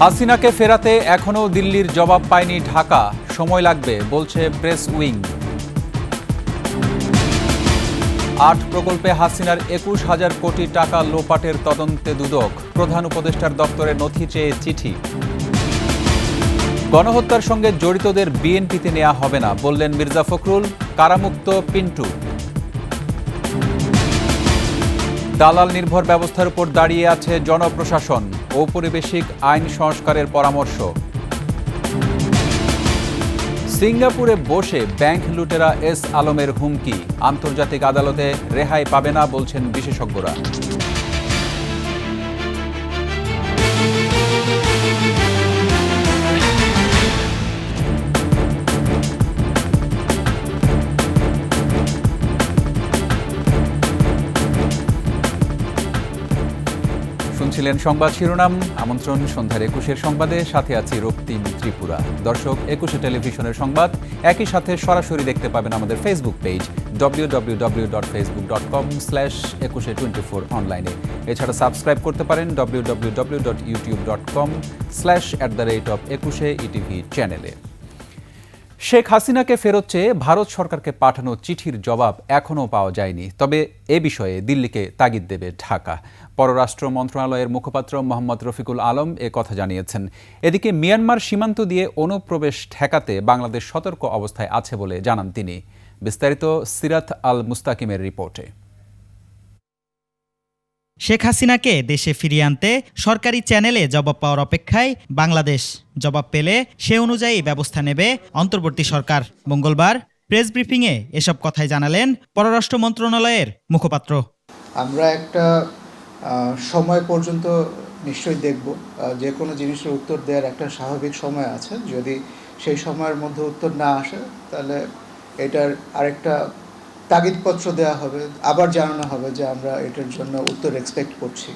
হাসিনাকে ফেরাতে এখনও দিল্লির জবাব পায়নি ঢাকা, সময় লাগবে বলছে প্রেস উইং। ৮ প্রকল্পে হাসিনার ২১,০০০ কোটি টাকা লোপাটের তদন্তে দুদক, প্রধান উপদেষ্টার দপ্তরে নথি চেয়ে চিঠি। গণহত্যার সঙ্গে জড়িতদের বিএনপিতে নেওয়া হবে না বললেন মির্জা ফখরুল, কারামুক্ত পিন্টু। দালাল নির্ভর ব্যবস্থার উপর দাঁড়িয়ে আছে জনপ্রশাসন, ঔপনিবেশিক আইন সংস্কারের পরামর্শ। সিঙ্গাপুরে বসে ব্যাংক লুটেরা এস আলমের হুমকি, আন্তর্জাতিক আদালতে রেহাই পাবে না বলছেন বিশেষজ্ঞরা। শুনছিলেন সংবাদ শিরোনাম। আমন্ত্রণ সন্ধ্যার ২১-এর সংবাদে, সাথে আছি রক্তিম ত্রিপুরা। দর্শক, ২১ টেলিভিশনের সংবাদ একই সাথে সরাসরি দেখতে পাবেন আমাদের ফেসবুক পেজ www.facebook.com/2124 অনলাইনে। এছাড়া সাবস্ক্রাইব করতে পারেন www.youtube.com/@21ETV চ্যানেলে। শেখ হাসিনাকে ফেরত চেয়ে ভারত সরকারকে পাঠানো চিঠির জবাব এখনও পাওয়া যায়নি। তবে এ বিষয়ে দিল্লিকে তাগিদ দেবে ঢাকা। পররাষ্ট্র মন্ত্রণালয়ের মুখপাত্র মোহাম্মদ রফিকুল আলম এ কথা জানিয়েছেন। এদিকে মিয়ানমার সীমান্ত দিয়ে অনুপ্রবেশ ঠেকাতে বাংলাদেশ সতর্ক অবস্থায় আছে বলে জানান তিনি। বিস্তারিত সিরাত আল মুস্তাকিমের রিপোর্টে। শেখ হাসিনাকে দেশে ফিরিয়ে আনতে সরকারি চ্যানেলে জবাব পাওয়ার অপেক্ষায় বাংলাদেশ। জবাব পেলে সে অনুযায়ী ব্যবস্থা নেবে অন্তর্বর্তী সরকার। মঙ্গলবার প্রেস ব্রিফিংয়ে এসব কথাই জানালেন পররাষ্ট্র মন্ত্রণালয়ের মুখপাত্র। আমরা একটা সময় পর্যন্ত নিশ্চয়ই দেখব, যে কোনো জিনিসের উত্তর দেওয়ার একটা স্বাভাবিক সময় আছে। যদি সেই সময়ের মধ্যে উত্তর না আসে তাহলে এটার আরেকটা তাগিদপত্র দেওয়া হবে, আবার জানানো হবে যে আমরা এটার জন্য উত্তর এক্সপেক্ট করছি।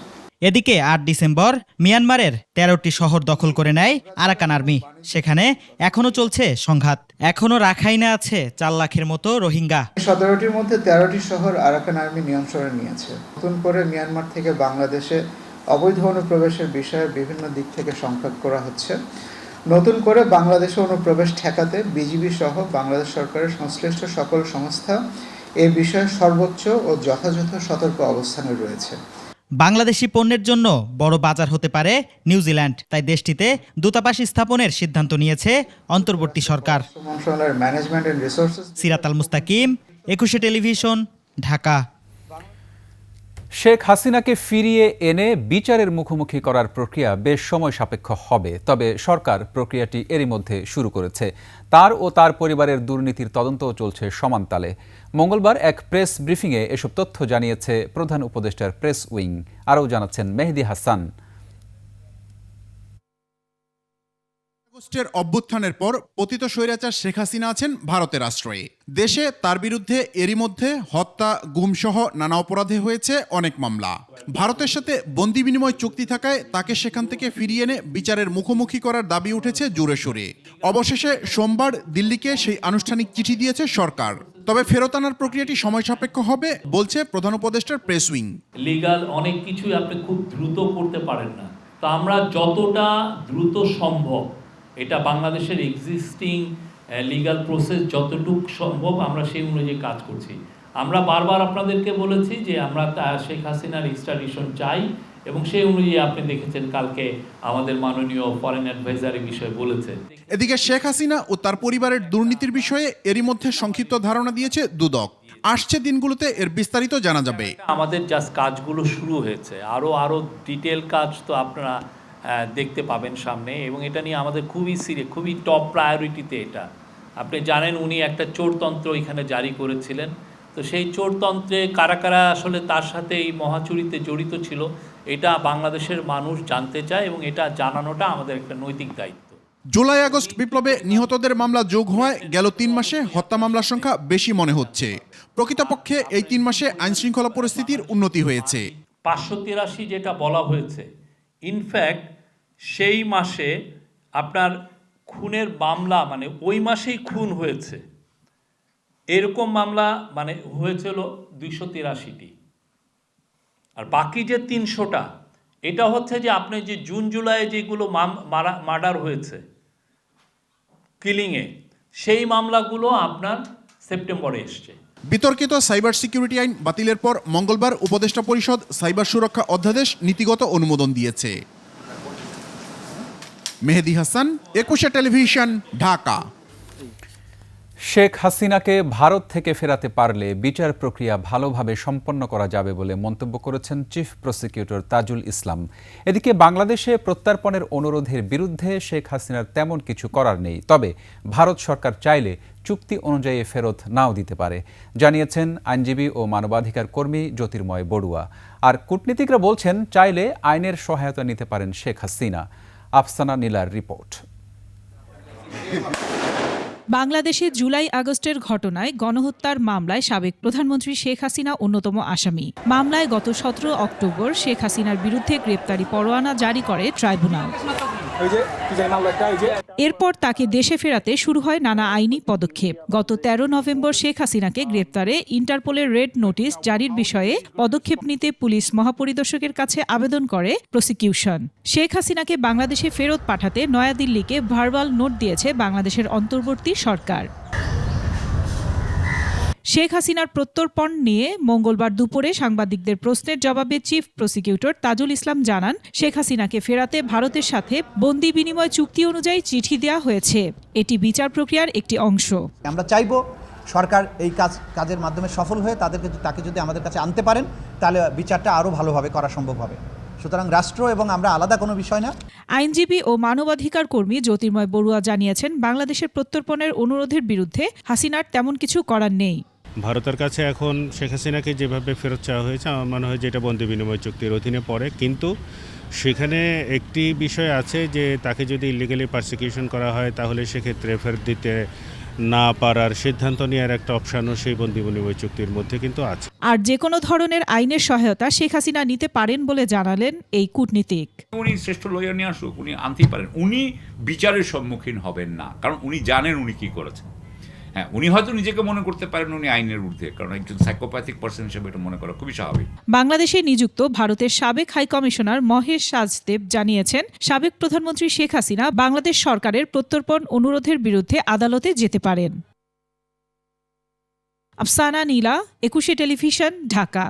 এদিকে ৮ ডিসেম্বর মিয়ানমারের ১৩টি শহর দখল করে নেয় আরাকান আর্মি। সেখানে এখনও চলছে সংঘাত। এখনও রাখাইনে আছে ৪ লাখের মতো রোহিঙ্গা। ১৭টির মধ্যে ১৩টি শহর আরাকান আর্মি নিয়ন্ত্রণে নিয়েছে। নতুন করে মিয়ানমার থেকে বাংলাদেশে অবৈধ অনুপ্রবেশের বিষয়ে বিভিন্ন দিক থেকে সংখ্যা করা হচ্ছে। নতুন করে বাংলাদেশে অনুপ্রবেশ ঠেকাতে বিজিবি সহ বাংলাদেশ সরকারের সংশ্লিষ্ট সকল সংস্থা এ বিষয়ে সর্বোচ্চ ও যথাযথ সতর্ক অবস্থানে রয়েছে। বাংলাদেশি পণ্যের জন্য বড় বাজার হতে পারে নিউজিল্যান্ড, তাই দেশটিতে দূতাবাস স্থাপনের সিদ্ধান্ত নিয়েছে অন্তর্বর্তী সরকার। মন্ত্রণালয়ের management and resources. Sirat Al Mustakim, ২১ television, Dhaka. Sheikh হাসিনাকে ফিরিয়ে এনে বিচারের মুখোমুখি করার প্রক্রিয়া বেশ সময় সাপেক্ষ হবে। তবে সরকার প্রক্রিয়াটি এরই মধ্যে শুরু করেছে। তার ও তার পরিবারের দুর্নীতির তদন্তও চলছে সমান তালে। মঙ্গলবার এক প্রেস ব্রিফিংয়ে এসব তথ্য জানিয়েছে প্রধান উপদেষ্টার প্রেস উইং। আরও জানাচ্ছেন মেহেদি হাসান। আগস্টের অভ্যুত্থানের পর পতিত স্বৈরাচার শেখ হাসিনা আছেন ভারতের আশ্রয়ে। দেশে তার বিরুদ্ধে এরই মধ্যে হত্যা, গুমসহ নানা অপরাধে হয়েছে অনেক মামলা। ভারতের সাথে বন্দি বিনিময় চুক্তি থাকায় তাকে সেখান থেকে ফিরিয়ে এনে বিচারের মুখোমুখি করার দাবি উঠেছে জোরে সোরে। অবশেষে সোমবার দিল্লিকে সেই আনুষ্ঠানিক চিঠি দিয়েছে সরকার। তবে ফেরত আনার প্রক্রিয়াটি সময় সাপেক্ষ হবে বলছে প্রধান উপদেষ্টার প্রেস উইং। লিগাল অনেক কিছুই আপনি খুব দ্রুত করতে পারেন না, তো আমরা যতটা দ্রুত সম্ভব, এটা বাংলাদেশের এক্সিস্টিং লিগাল প্রসেস যতটুকু সম্ভব আমরা সেই অনুযায়ী কাজ করছি। আমরা বারবার আপনাদেরকে বলেছি যে আমরা শেখ হাসিনার এক্সট্রাডিশন চাই, এবং সেই অনুযায়ী আপনি দেখেছেন কালকে আমাদের মাননীয় ফরেন অ্যাডভাইজারি বিষয়ে বলেছে। এদিকে শেখ হাসিনা ও তার পরিবারের দুর্নীতির বিষয়ে এরই মধ্যে সংক্ষিপ্ত ধারণা দিয়েছে দুদক। আসছে দিনগুলোতে এর বিস্তারিত জানা যাবে। আমাদের জাস্ট কাজগুলো শুরু হয়েছে, আরও ডিটেল কাজ তো আপনারা দেখতে পাবেন সামনে, এবং এটা নিয়ে আমাদের খুবই টপ প্রায়োরিটিতে এটা। আপনি জানেন উনি একটা চোরতন্ত্র এখানে জারি করেছিলেন, তো সেই চোরতন্ত্রে কারা কারা আসলে তার সাথে এই মহাচুরিতে জড়িত ছিল এটা বাংলাদেশের মানুষ জানতে চায়, এবং এটা জানানোটা আমাদের একটা নৈতিক দায়িত্ব। জুলাই আগস্ট বিপ্লবে নিহতদের মামলা যোগ হওয়ায় গেল ৩ মাসে হত্যা মামলার সংখ্যা বেশি মনে হচ্ছে। প্রকৃতপক্ষে এই 3 মাসে আইনশৃঙ্খলা পরিস্থিতির উন্নতি হয়েছে। 583 যেটা বলা হয়েছে, ইনফ্যাক্ট সেই মাসে আপনার খুনের মামলা, মানে ওই মাসেই খুন হয়েছে এরকম মামলা হয়েছিল 283টি, আর বাকি যে 300টা এটা হচ্ছে যে আপনি যে জুন জুলাই যেগুলো মার্ডার হয়েছে কিলিংয়ে, সেই মামলাগুলো আপনার সেপ্টেম্বরে এসছে। বিতর্কিত সাইবার সিকিউরিটি আইন বাতিলের পর মঙ্গলবার উপদেষ্টা পরিষদ সাইবার সুরক্ষা অধ্যাদেশ নীতিগত অনুমোদন দিয়েছে। মেহেদী হাসান, 21 টেলিভিশন, ঢাকা। শেখ হাসিনাকে ভারত থেকে ফেরাতে পারলে বিচার প্রক্রিয়া ভালোভাবে সম্পন্ন করা যাবে বলে মন্তব্য করেছেন চিফ প্রসিকিউটর তাজুল ইসলাম। এদিকে বাংলাদেশে প্রত্যর্পণের অনুরোধের বিরুদ্ধে শেখ হাসিনার তেমন কিছু করার নেই, তবে ভারত সরকার চাইলে চুক্তি অনুযায়ী ফেরত নাও দিতে পারে, জানিয়েছেন আইনজীবী ও মানবাধিকার কর্মী জ্যোতির্ময় বড়ুয়া। আর কূটনীতিকরা বলছেন চাইলে আইনের সহায়তা নিতে পারেন শেখ হাসিনা। আফসানা নীলার রিপোর্ট। বাংলাদেশে জুলাই আগস্টের ঘটনায় গণহত্যার মামলায় সাবেক প্রধানমন্ত্রী শেখ হাসিনা অন্যতম আসামি। মামলায় গত 17 অক্টোবর শেখ হাসিনার বিরুদ্ধে গ্রেপ্তারি পরোয়ানা জারি করে ট্রাইব্যুনাল। এরপর তাকে দেশে ফেরাতে শুরু হয় নানা আইনি পদক্ষেপ। গত 13 নভেম্বর শেখ হাসিনাকে গ্রেপ্তারে ইন্টারপোলের রেড নোটিশ জারির বিষয়ে পদক্ষেপ নিতে পুলিশ মহাপরিদর্শকের কাছে আবেদন করে প্রসিকিউশন। শেখ হাসিনাকে বাংলাদেশে ফেরত পাঠাতে নয়াদিল্লিকে ভার্বাল নোট দিয়েছে বাংলাদেশের অন্তর্বর্তী সরকার। শেখ হাসিনার প্রত্যর্পণ নিয়ে মঙ্গলবার দুপুরে সাংবাদিকদের প্রশ্নের জবাবে চিফ প্রসিকিউটর তাজুল ইসলাম জানান, শেখ হাসিনাকে ফেরাতে ভারতের সাথে বন্দি বিনিময় চুক্তি অনুযায়ী চিঠি দেওয়া হয়েছে। এটি বিচার প্রক্রিয়ার একটি অংশ। আমরা চাইব সরকার এই কাজের মাধ্যমে সফল হয়ে তাকে যদি আমাদের কাছে আনতে পারেন, তাহলে বিচারটা আরও ভালোভাবে করা সম্ভব হবে। সুতরাং রাষ্ট্র এবং আমরা আলাদা কোনো বিষয় না। আইনজীবী ও মানবাধিকার কর্মী জ্যোতির্ময় বড়ুয়া জানিয়েছেন, বাংলাদেশের প্রত্যর্পণের অনুরোধের বিরুদ্ধে হাসিনার তেমন কিছু করার নেই। ভারতের কাছে এখন শেখ হাসিনাকে যেভাবে ফেরত চাওয়া হয়েছে, আমার মনে হয় যে এটা বন্দি বিনিময় চুক্তির অধীনে পড়ে, কিন্তু সেখানে একটি বিষয় আছে যে তাকে যদি ইলিগালি পারসিকিউশন করা হয় তাহলে সেক্ষেত্রে ফেরত দিতে না পারার সিদ্ধান্ত নেওয়ার একটা অপশানও সেই বন্দি বিনিময় চুক্তির মধ্যে কিন্তু আছে। আর যে কোনো ধরনের আইনের সহায়তা শেখ হাসিনা নিতে পারেন বলে জানালেন এই কূটনীতিক। উনি শ্রেষ্ঠ লয়ার নিয়ে আসুক, উনি আনতেই পারেন। উনি বিচারের সম্মুখীন হবেন না, কারণ উনি জানেন উনি কি করেছেন। হ্যাঁ, উনি হয়তো নিজেকে মনে করতে পারেন উনি আইনের ঊর্ধ্বে, কারণ একজন সাইকোপ্যাথিক পার্সন হিসেবে এটা মনে করা খুবই স্বাভাবিক। বাংলাদেশে নিযুক্ত ভারতের সাবেক হাই কমিশনার মহেশ সাজদেব জানিয়েছেন, সাবেক প্রধানমন্ত্রী শেখ হাসিনা বাংলাদেশ সরকারের প্রত্যর্পণ অনুরোধের বিরুদ্ধে আদালতে যেতে পারেন। আফসানা নীলা, 21 টেলিভিশন, ঢাকা।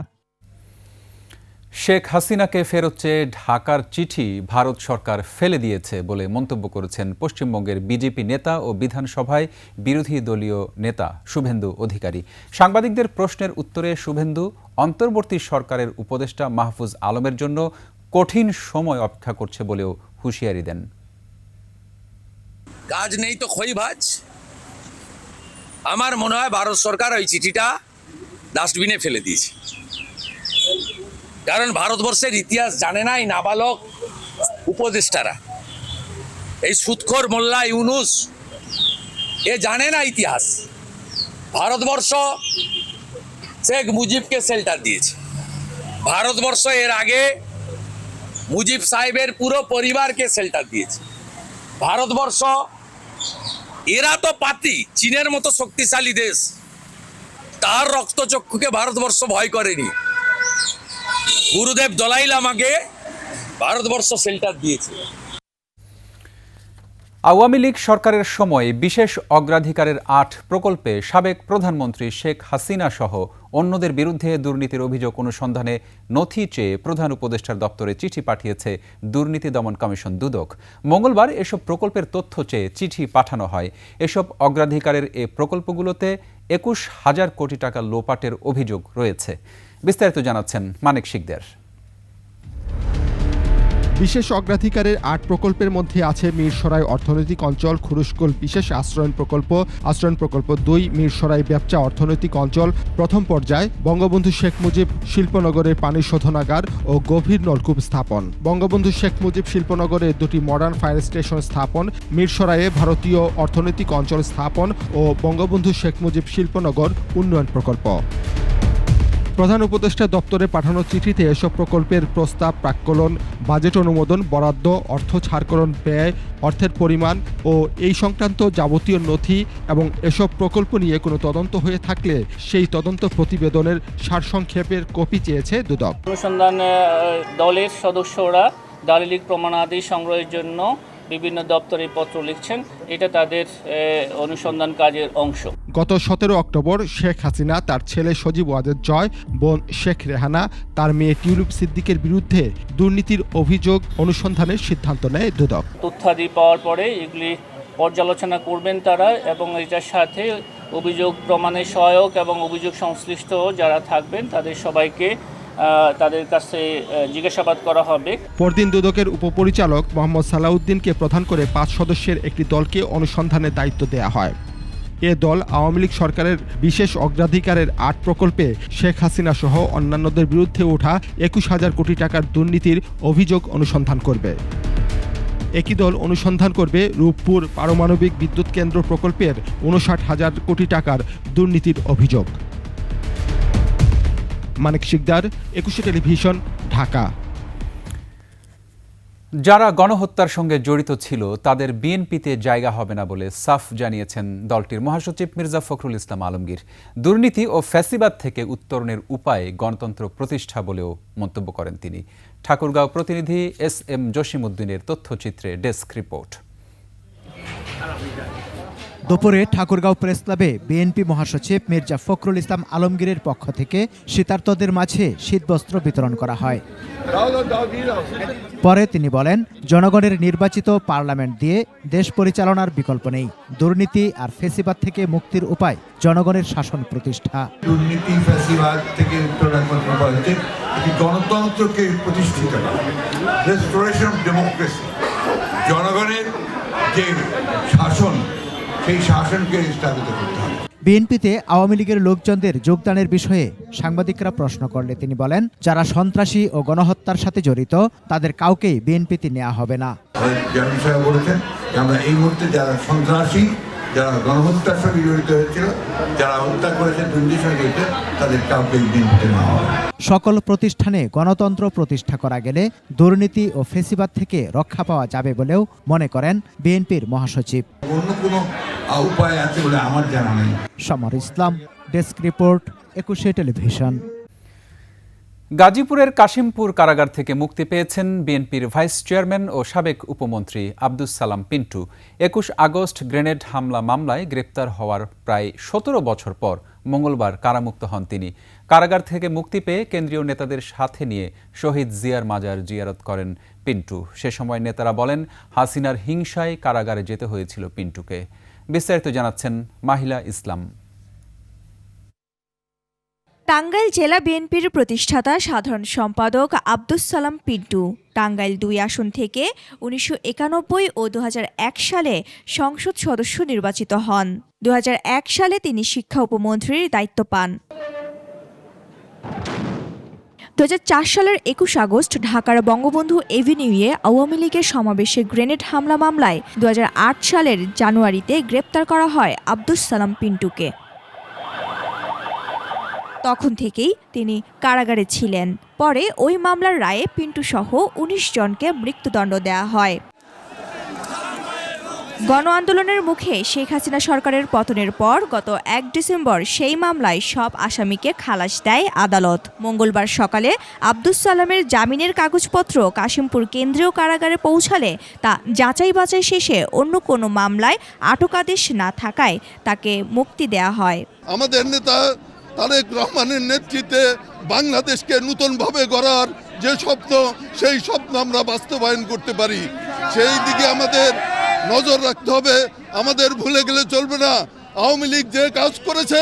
শেখ হাসিনাকে ফেরত চেয়ে ঢাকার চিঠি ভারত সরকার ফেলে দিয়েছে বলে মন্তব্য করেছেন পশ্চিমবঙ্গের বিজেপি নেতা ও বিধানসভায় বিরোধী দলীয় নেতা শুভেন্দু অধিকারী। সাংবাদিকদের প্রশ্নের উত্তরে শুভেন্দু অন্তর্বর্তী সরকারের উপদেষ্টা মাহফুজ আলমের জন্য কঠিন সময় অপেক্ষা করছে বলেও হুঁশিয়ারি দেন। কাজ নেই তো খই ভাজ। আমার মনে হয় ভারত সরকার ওই চিঠিটা ডাস্টবিনে ফেলে দিয়েছে, কারণ ভারতবর্ষের ইতিহাস জানে না এই নাবালক উপদেষ্টারা। এই সুৎখোর মোল্লা ইউনুস এ জানে না ইতিহাস। ভারতবর্ষ শেখ মুজিবকে শেল্টার দিয়েছে। ভারতবর্ষ এর আগে মুজিব সাহেবের পুরো পরিবারকে শেল্টার দিয়েছে। ভারতবর্ষ, এরা তো পাতি, চীনের মতো শক্তিশালী দেশ, তার রক্তচক্ষুকে ভারতবর্ষ ভয় করেনি। গুরুদেব দলাই লামাকে ভারতবর্ষ শেল্টার দিয়েছে। আওয়ামী লীগ সরকারের সময় বিশেষ অগ্রাধিকারের 8 প্রকল্পে সাবেক প্রধানমন্ত্রী শেখ হাসিনা সহ অন্যদের বিরুদ্ধে দুর্নীতির অভিযোগ অনুসন্ধানে নথি চেয়ে প্রধান উপদেষ্টার দপ্তরে চিঠি পাঠিয়েছে দুর্নীতি দমন কমিশন দুদক। মঙ্গলবার এসব প্রকল্পের তথ্য চেয়ে চিঠি পাঠানো হয়। এসব অগ্রাধিকারের এ প্রকল্পগুলোতে 21,000 কোটি টাকা লোপাটের অভিযোগ রয়েছে। বিস্তারিত জানাচ্ছেন মানিক শিকদার। বিশেষ অগ্রাধিকারের 8 প্রকল্পের মধ্যে আছে মিরসরাই অর্থনৈতিক অঞ্চল, খুরুশকুল বিশেষ আশ্রয়ন প্রকল্প 2, মিরসরাই ব্যবসা অর্থনৈতিক অঞ্চল প্রথম পর্যায়, বঙ্গবন্ধু শেখ মুজিব শিল্পনগরের পানি শোধনাগার ও গভীর নলকূপ স্থাপন, বঙ্গবন্ধু শেখ মুজিব শিল্পনগরে 2টি মডার্ন ফায়ার স্টেশন স্থাপন, মিরসরাইয়ে ভারতীয় অর্থনৈতিক অঞ্চল স্থাপন ও বঙ্গবন্ধু শেখ মুজিব শিল্পনগর উন্নয়ন প্রকল্প। প্রধান উপদেষ্টা দপ্তরে পাঠানো চিঠিতে এসব প্রকল্পের প্রস্তাব, প্রাক্কলন, বাজেট অনুমোদন, বরাদ্দ, অর্থ ছাড়করণ, ব্যয়, অর্থের পরিমাণ ও এই সংক্রান্ত যাবতীয় নথি এবং এসব প্রকল্প নিয়ে কোনো তদন্ত হয়ে থাকলে সেই তদন্ত প্রতিবেদনের সারসংক্ষেপের কপি চেয়েছে দুদক। অনুসন্ধান দলের সদস্যরা দালিলিক প্রমাণাদি সংগ্রহের জন্য বিভিন্ন দপ্তরে পত্র লিখছেন, এটা তাদের অনুসন্ধান কাজের অংশ। গত 17 অক্টোবর শেখ হাসিনা, তার ছেলে সজীব ওয়াজেদ জয়, বোন শেখ রেহানা, তার মেয়ে টিউলিপ সিদ্দিকের বিরুদ্ধে দুর্নীতির অভিযোগ অনুসন্ধানের সিদ্ধান্ত নেয় দুদক। তথ্যাদি পাওয়ার পরে এগুলি পর্যালোচনা করবেন তারা এবং এটার সাথে অভিযোগ প্রমাণের সহায়ক এবং অভিযোগ সংশ্লিষ্ট যারা থাকবেন তাদের সবাইকে তাদের কাছে জিজ্ঞাসাবাদ করা হবে। পরদিন দুদকের উপপরিচালক মোহাম্মদ সালাউদ্দিনকে প্রধান করে 5 সদস্যের একটি দলকে অনুসন্ধানের দায়িত্ব দেয়া হয়। এ দল আওয়ামী লীগ সরকারের বিশেষ অগ্রাধিকারের 8 প্রকল্পে শেখ হাসিনা সহ অন্যান্যদের বিরুদ্ধে ওঠা 21,000 কোটি টাকার দুর্নীতির অভিযোগ অনুসন্ধান করবে। একই দল অনুসন্ধান করবে রূপপুর পারমাণবিক বিদ্যুৎ কেন্দ্র প্রকল্পের 59,000 কোটি টাকার দুর্নীতির অভিযোগ। মানিক শিকদার, 21 টেলিভিশন, ঢাকা। যারা গণহত্যার সঙ্গে জড়িত ছিল তাদের বিএনপিতে জায়গা হবে না বলে সাফ জানিয়েছেন দলটির মহাসচিব মির্জা ফখরুল ইসলাম আলমগীর। দুর্নীতি ও ফ্যাসিবাদ থেকে উত্তরণের উপায় গণতন্ত্র প্রতিষ্ঠা বলেও মন্তব্য করেন তিনি। ঠাকুরগাঁও প্রতিনিধি SM জসিমউদ্দিনের তথ্যচিত্রে ডেস্ক রিপোর্ট। দুপুরে ঠাকুরগাঁও প্রেস ক্লাবে বিএনপি মহাসচিব মির্জা ফখরুল ইসলাম আলমগীরের পক্ষ থেকে শীতার্তদের মাঝে শীতবস্ত্র বিতরণ করা হয়। পরে তিনি বলেন, জনগণের নির্বাচিত পার্লামেন্ট দিয়ে দেশ পরিচালনার বিকল্প নেই। দুর্নীতি আর ফ্যাসিবাদ থেকে মুক্তির উপায় জনগণের শাসন প্রতিষ্ঠা। দুর্নীতি ফ্যাসিবাদ থেকে উত্তরণ করতে একটি গণতন্ত্রকে প্রতিষ্ঠিত করা, রেস্টোরেশন অফ ডেমোক্রেসি, জনগণের যে শাসন সেই শাসনকে স্থাপিত করতে হবে। বিএনপিতে আওয়ামী লীগের লোকজনদের যোগদানের বিষয়ে সাংবাদিকরা প্রশ্ন করলে তিনি বলেন, যারা সন্ত্রাসী ও গণহত্যার সাথে জড়িত তাদের কাউকেই বিএনপিতে নেওয়া হবে না। জামিল সাহেব বলেছেন আমরা এই মুহূর্তে যারা সন্ত্রাসী, যারা গণহত্যার সঙ্গে জড়িত হয়েছিল, যারা হত্যা করেছে, দুর্নীতির সঙ্গে জড়িত, তাদের কাউকেই বিএনপিতে নেওয়া হবে। সকল প্রতিষ্ঠানে গণতন্ত্র প্রতিষ্ঠা করা গেলে দুর্নীতি ও ফ্যাসিবাদ থেকে রক্ষা পাওয়া যাবে বলেও মনে করেন বিএনপির মহাসচিব। অন্য কোনো উপায় আছে বলে আমার জানা নেই। সমর ইসলাম, ডেস্ক রিপোর্ট, 21 টেলিভিশন। গাজীপুরের কাশিমপুর কারাগার থেকে মুক্তি পেয়েছেন বিএনপির ভাইস চেয়ারম্যান ও সাবেক উপমন্ত্রী আব্দুস সালাম পিন্টু। 21 আগস্ট গ্রেনেড হামলা মামলায় গ্রেপ্তার হওয়ার প্রায় 17 বছর পর মঙ্গলবার কারামুক্ত হন তিনি। কারাগার থেকে মুক্তি পেয়ে কেন্দ্রীয় নেতাদের সাথে নিয়ে শহীদ জিয়ার মাজার জিয়ারত করেন পিন্টু। সে সময় নেতারা বলেন, হাসিনার হিংসায় কারাগারে যেতে হয়েছিল পিন্টুকে। বিস্তারিত জানাচ্ছেন মাহিলা ইসলাম। টাঙ্গাইল জেলা বিএনপির প্রতিষ্ঠাতা সাধারণ সম্পাদক আব্দুস সালাম পিন্টু টাঙ্গাইল 2 আসন থেকে 1991 ও 2001 সালে সংসদ সদস্য নির্বাচিত হন। 2001 সালে তিনি শিক্ষা উপমন্ত্রীর দায়িত্ব পান। 2004 সালের 21 আগস্ট ঢাকার বঙ্গবন্ধু এভিনিউয়ে আওয়ামী লীগের সমাবেশে গ্রেনেড হামলা মামলায় 2008 সালের জানুয়ারিতে গ্রেপ্তার করা হয় আব্দুস সালাম পিন্টুকে। তখন থেকেই তিনি কারাগারে ছিলেন। পরে ওই মামলার রায়ে পিন্টু সহ 19 জনকে মৃত্যুদণ্ড দেওয়া হয়। গণ আন্দোলনের মুখে শেখ হাসিনা সরকারের পতনের পর গত 1 ডিসেম্বর সেই মামলায় সব আসামিকে খালাস দেয় আদালত। মঙ্গলবার সকালে আব্দুস সালামের জামিনের কাগজপত্র কাশিমপুর কেন্দ্রীয় কারাগারে পৌঁছালে তা যাচাই বাছাই শেষে অন্য কোনো মামলায় আটকাদেশ না থাকায় তাকে মুক্তি দেয়া হয়। আমাদের নেতা তারেক রহমানের নেতৃত্বে বাংলাদেশকে নতুনভাবে গড়ার যে স্বপ্ন, সেই স্বপ্ন আমরা বাস্তবায়ন করতে পারি, সেই দিকে আমাদের নজর রাখতে হবে। আমাদের ভুলে গেলে চলবে না। আওয়ামী লীগ যে কাজ করেছে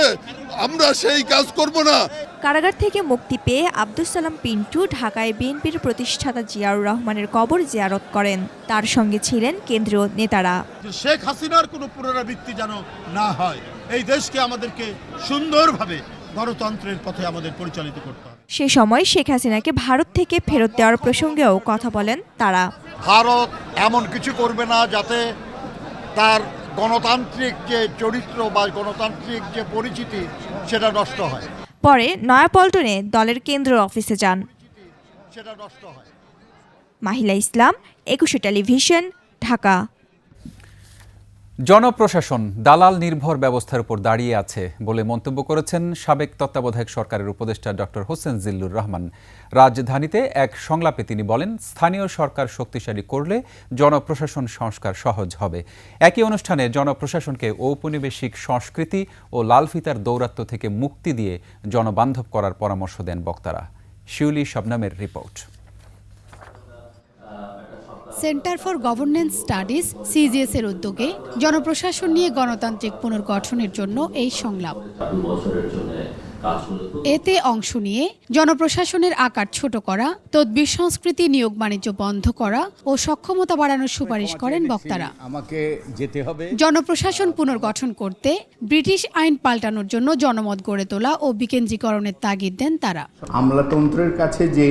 আমরা সেই কাজ করব না। কারাগার থেকে মুক্তি পেয়ে আব্দুস সালাম পিন্টু ঢাকায় বিএনপির প্রতিষ্ঠাতা জিয়াউর রহমানের কবর জিয়ারত করেন। তার সঙ্গে ছিলেন কেন্দ্রীয় নেতারা। শেখ হাসিনার কোনো পুনরাবৃত্তি যেন না হয়, এই দেশকে আমাদেরকে সুন্দরভাবে গণতন্ত্রের পথে আমাদের পরিচালিত করতে হবে। সে সময় শেখ হাসিনাকে ভারত থেকে ফেরত দেওয়ার প্রসঙ্গেও কথা বলেন তারা। ভারত এমন কিছু করবে না যাতে তার গণতান্ত্রিক যে চরিত্র বা গণতান্ত্রিক যে পরিচিতি সেটা নষ্ট হয়। পরে নয়াপল্টনে দলের কেন্দ্রীয় অফিসে যান। মাহিলা ইসলাম, 21 টেলিভিশন, ঢাকা। জনপ্রশাসন দালাল নির্ভর ব্যবস্থার উপর দাঁড়িয়ে আছে বলে মন্তব্য করেছেন সাবেক তত্ত্বাবধায়ক সরকারের উপদেষ্টা ডক্টর হোসেন জিল্লুর রহমান। রাজধানীতে এক সংলাপে তিনি বলেন, স্থানীয় সরকার শক্তিশালী করলে জনপ্রশাসন সংস্কার সহজ হবে। একই অনুষ্ঠানে জনপ্রশাসনকে ঔপনিবেশিক সংস্কৃতি ও লালফিতার দৌরাত্ম্য থেকে মুক্তি দিয়ে জনবান্ধব করার পরামর্শ দেন বক্তারা। শিউলি শবনমের রিপোর্ট। Centre for governance studies CGS এর উদ্যোগে জনপ্রশাসন নিয়ে গণতান্ত্রিক পুনর্গঠনের জন্য এই সংলাপ। এতে অংশ নিয়ে জনপ্রশাসনের আকার ছোট করা, তদবির সংস্কৃতি, নিয়োগ বাণিজ্য বন্ধ করা ও সক্ষমতা বাড়ানোর সুপারিশ করেন বক্তারা। আমাকে যেতে হবে। জনপ্রশাসন পুনর্গঠন করতে ব্রিটিশ আইন পাল্টানোর জন্য জনমত গড়ে তোলা ও বিকেন্দ্রীকরণের তাগিদ দেন তারা। আমলাতন্ত্রের কাছে যে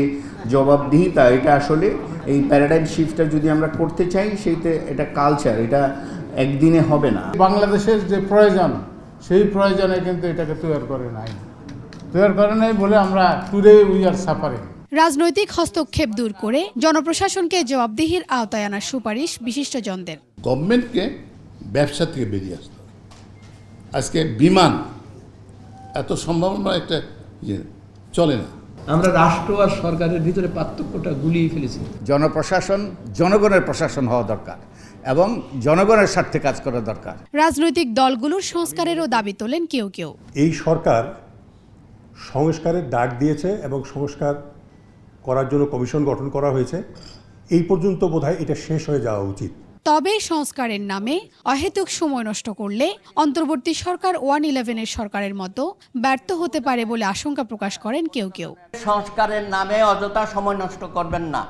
জবাবদিহিতা, এটা আসলে এই প্যারাডাইম শিফটটা যদি আমরা করতে চাই, সেইতে এটা কালচার, এটা একদিনে হবে না। বাংলাদেশের যে প্রয়োজন, সেই প্রয়োজনে কিন্তু এটাকে তৈরি করে নাই বলে আমরা টুডে উই আর সাফারিং। রাজনৈতিক হস্তক্ষেপ দূর করে জনপ্রশাসনকে জবাবদিহির আওতায় আনার সুপারিশ বিশিষ্টজনদের। গভর্নমেন্টকে ব্যবসা থেকে বেরিয়ে আসতে হবে। আজকে বিমান এত সম্ভাবনা একটা চলে না। আমরা রাষ্ট্র আর সরকারের ভিতরে পার্থক্যটা গুলিয়ে ফেলেছি। জনপ্রশাসন জনগণের প্রশাসন হওয়া দরকার এবং জনগণের স্বার্থে কাজ করা দরকার। রাজনৈতিক দলগুলোর সংস্কারেরও দাবি তোলেন কেউ কেউ। এই সরকার সংস্কারের ডাক দিয়েছে এবং সংস্কার করার জন্য কমিশন গঠন করা হয়েছে। এই পর্যন্ত বোধহয় এটা শেষ হয়ে যাওয়া উচিত। তবে সংস্কারের নামে অহেতুক সময় নষ্ট করলে অন্তর্বর্তী সরকার 111-এর সরকারের মতো ব্যর্থ হতে পারে বলে আশঙ্কা প্রকাশ করেন কেউ কেউ। সংস্কারের নামে অযথা সময় নষ্ট করবেন না,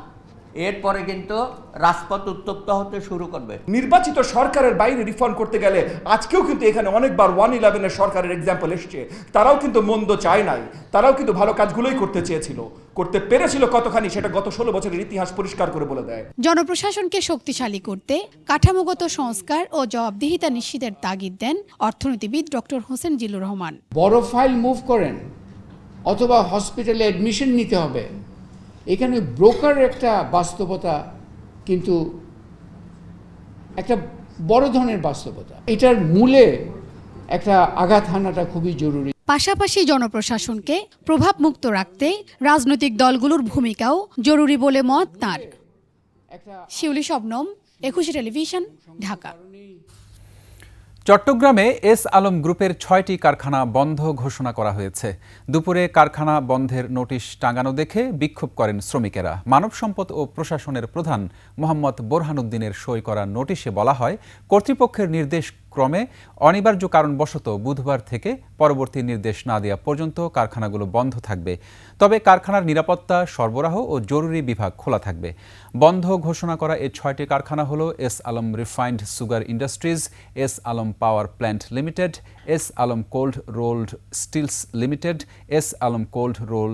এরপরে কিন্তু রাজপথ উত্তপ্ত হতে শুরু করবে। নির্বাচিত সরকারের বাইরে রিফর্ম করতে গেলে আজকেও কিন্তু এখানে অনেকবার 111-এর সরকারের এক্সাম্পল এসছে। তারাও কিন্তু মন্দ চায় নাই, তারাও কিন্তু ভালো কাজগুলোই করতে চেয়েছিল, করতে পেরেছিল কতখানি সেটা গত 16 বছরের ইতিহাস পরিষ্কার করে বলে দেয়। জনপ্রশাসনকে শক্তিশালী করতে কাঠামোগত সংস্কার ও জবাবদিহিতা নিশ্চিতের তাগিদ দেন অর্থনীতিবিদ ডক্টর হোসেন জিল্লুর রহমান। বড় ফাইল মুভ করেন অথবা হসপিটালে অ্যাডমিশন নিতে হবে, এখানে ব্রোকার একটা বাস্তবতা, কিন্তু একটা বড় ধরনের বাস্তবতা। এটার মূলে একটা আঘাত হানাটা খুবই জরুরি। পাশাপাশি জনপ্রশাসনকে প্রভাবমুক্ত রাখতে রাজনৈতিক দলগুলোর ভূমিকাও জরুরি বলে মত তাঁর। শিউলি শবনম, 21 টেলিভিশন, ঢাকা। চট্টগ্রামে এস আলম গ্রুপের 6টি কারখানা বন্ধ ঘোষণা করা হয়েছে। দুপুরে কারখানা বন্ধের নোটিশ টাঙানো দেখে বিক্ষোভ করেন শ্রমিকেরা। মানব সম্পদ ও প্রশাসনের প্রধান মোহাম্মদ বোরহানুদ্দিনের সই করা নোটিশে বলা হয়, কর্তৃপক্ষের নির্দেশ ক্রমে অনিবার্য কারণবশত বুধবার থেকে পরবর্তী নির্দেশ না দেওয়া পর্যন্ত কারখানাগুলো বন্ধ থাকবে। তবে কারখানার নিরাপত্তা, সরবরাহ ও জরুরি বিভাগ খোলা থাকবে। বন্ধ ঘোষণা করা এই 6টি কারখানা হলো S Alam refined sugar industries, S Alam power plant limited, S Alam cold rolled steels limited, S Alam cold roll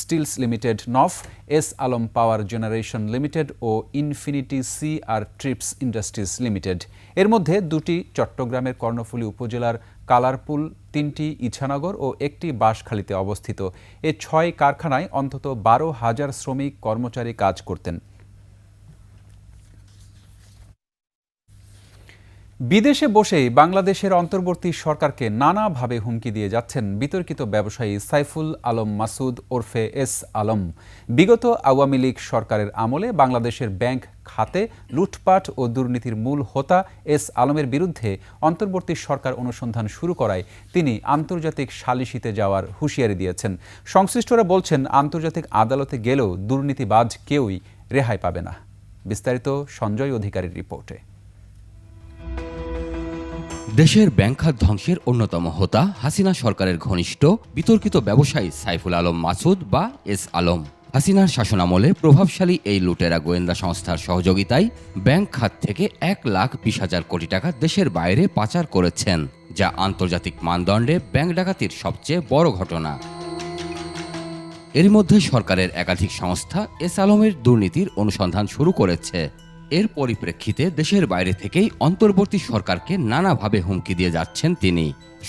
steels limited নফ, S Alam power generation limited ও infinity C R strips industries limited. এর মধ্যে 2টি চট্টগ্রামের কর্ণফুলী উপজেলার কালারপুল, 3টি ইছানগর ও 1টি বাঁশখালীতে অবস্থিত। এই 6 কারখানায় অন্তত 12,000 শ্রমিক কর্মচারী কাজ করতেন। বিদেশে বসেই বাংলাদেশের অন্তর্বর্তী সরকারকে নানাভাবে হুমকি দিয়ে যাচ্ছেন বিতর্কিত ব্যবসায়ী সাইফুল আলম মাসুদ ওরফে এস আলম। বিগত আওয়ামী লীগ সরকারের আমলে বাংলাদেশের ব্যাংক খাতে লুটপাট ও দুর্নীতির মূল হোতা এস আলমের বিরুদ্ধে অন্তর্বর্তী সরকার অনুসন্ধান শুরু করায় তিনি আন্তর্জাতিক সালিসিতে যাওয়ার হুঁশিয়ারি দিয়েছেন। সংশ্লিষ্টরা বলছেন, আন্তর্জাতিক আদালতে গেলেও দুর্নীতিবাজ কেউই রেহাই পাবে না। বিস্তারিত সঞ্জয় অধিকারীর রিপোর্টে। দেশের ব্যাংক খাত ধ্বংসের অন্যতম হোতা হাসিনা সরকারের ঘনিষ্ঠ বিতর্কিত ব্যবসায়ী সাইফুল আলম মাসুদ বা এস আলম হাসিনার শাসনামলে প্রভাবশালী এই লুটেরা গোয়েন্দা সংস্থার সহযোগিতায় ব্যাংক খাত থেকে 1,20,000 কোটি টাকা দেশের বাইরে পাচার করেছেন, যা আন্তর্জাতিক মানদণ্ডে ব্যাংক ডাকাতির সবচেয়ে বড় ঘটনা। এর মধ্যে সরকারের একাধিক সংস্থা এস আলমের দুর্নীতির অনুসন্ধান শুরু করেছে। এর পরিপ্রেক্ষিতে দেশের বাইরে থেকেই অন্তর্বর্তী সরকারকে নানাভাবে হুমকি দিয়ে যাচ্ছেন তিনি।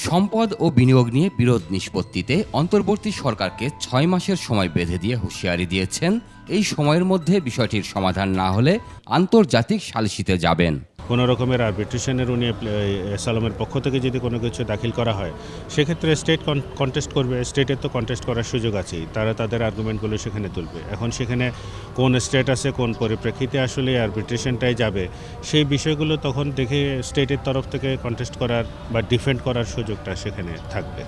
সম্পদ ও বিনিয়োগ নিয়ে বিরোধ নিষ্পত্তিতে অন্তর্বর্তী সরকারকে 6 মাসের সময় বেঁধে দিয়ে হুঁশিয়ারি দিয়েছেন এই সময়ের মধ্যে বিষয়টির সমাধান না হলে আন্তর্জাতিক সালিসিতে যাবেন। কোনো রকমের আরবিট্রেশনের উনি এসালমের পক্ষ থেকে যদি কোনো কিছু দাখিল করা হয় সেক্ষেত্রে স্টেট কন্টেস্ট করবে। স্টেটের তো কন্টেস্ট করার সুযোগ আছেই, তারা তাদের আর্গুমেন্টগুলো সেখানে তুলবে। এখন সেখানে কোন স্টেট আছে, কোন পরিপ্রেক্ষিতে আসলে আরবিট্রেশনটাই যাবে, সেই বিষয়গুলো তখন দেখে স্টেটের তরফ থেকে কন্টেস্ট করার বা ডিফেন্ড করার সুযোগটা সেখানে থাকবে।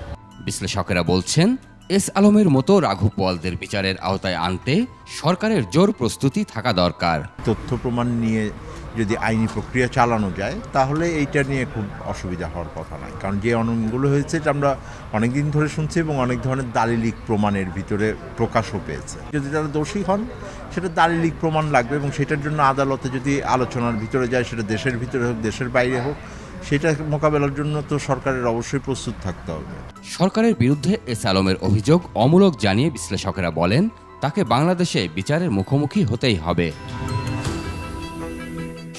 বিশ্লেষকেরা বলছেন এস আলমের মতো রাঘব বোয়ালদের বিচারের আওতায় আনতে সরকারের জোর প্রস্তুতি থাকা দরকার। তথ্য প্রমাণ নিয়ে যদি আইনি প্রক্রিয়া চালানো যায় তাহলে এইটা নিয়ে খুব অসুবিধা হওয়ার কথা নয়, কারণ যে অনিয়মগুলো হয়েছে এটা আমরা অনেক দিন ধরে শুনছি এবং অনেক ধরনের দালিলিক প্রমাণের ভিতরে প্রকাশও পেয়েছে। যদি তারা দোষী হন সেটা দালিলিক প্রমাণ লাগবে এবং সেটার জন্য আদালতে যদি আলোচনার ভিতরে যায়, সেটা দেশের ভিতরে হোক দেশের বাইরে হোক, সেটা মোকাবেলার জন্য তো সরকারের অবশ্যই প্রস্তুত থাকতে হবে। সরকারের বিরুদ্ধে এস আলমের অভিযোগ অমূলক জানিয়ে বিশ্লেষকেরা বলেন তাকে বাংলাদেশে বিচারের মুখোমুখি হতেই হবে।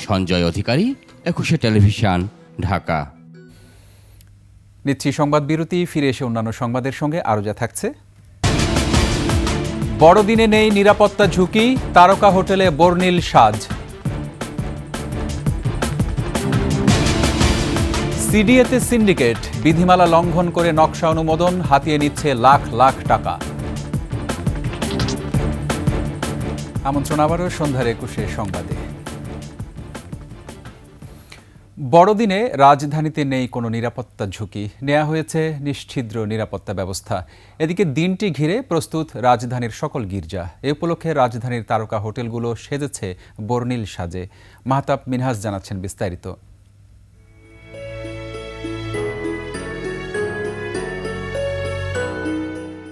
সঞ্জয় অধিকারী, একুশে টেলিভিশন, ঢাকা। নিচ্ছি সংবাদ বিরতি, ফিরে এসে অন্যান্য সংবাদের সঙ্গে আরও যা থাকছে। বড়দিনে নেই নিরাপত্তা ঝুঁকি, তারকা হোটেলে বর্ণিল সাজ। সিডিএতে সিন্ডিকেট, বিধিমালা লঙ্ঘন করে নকশা অনুমোদন, হাতিয়ে নিচ্ছে লাখ লাখ টাকা। আমন্ত্রণ আবারও সন্ধ্যার 21 সংবাদে। বড়দিনে রাজধানীতে নেই কোনো নিরাপত্তা ঝুঁকি, নেওয়া হয়েছে নিশ্ছিদ্র নিরাপত্তা ব্যবস্থা। এদিকে দিনটি ঘিরে প্রস্তুত রাজধানীর সকল গির্জা। এ উপলক্ষে রাজধানীর তারকা হোটেলগুলো সেজেছে বর্ণিল সাজে। মাহতাব মিনহাজ জানাচ্ছেন বিস্তারিত।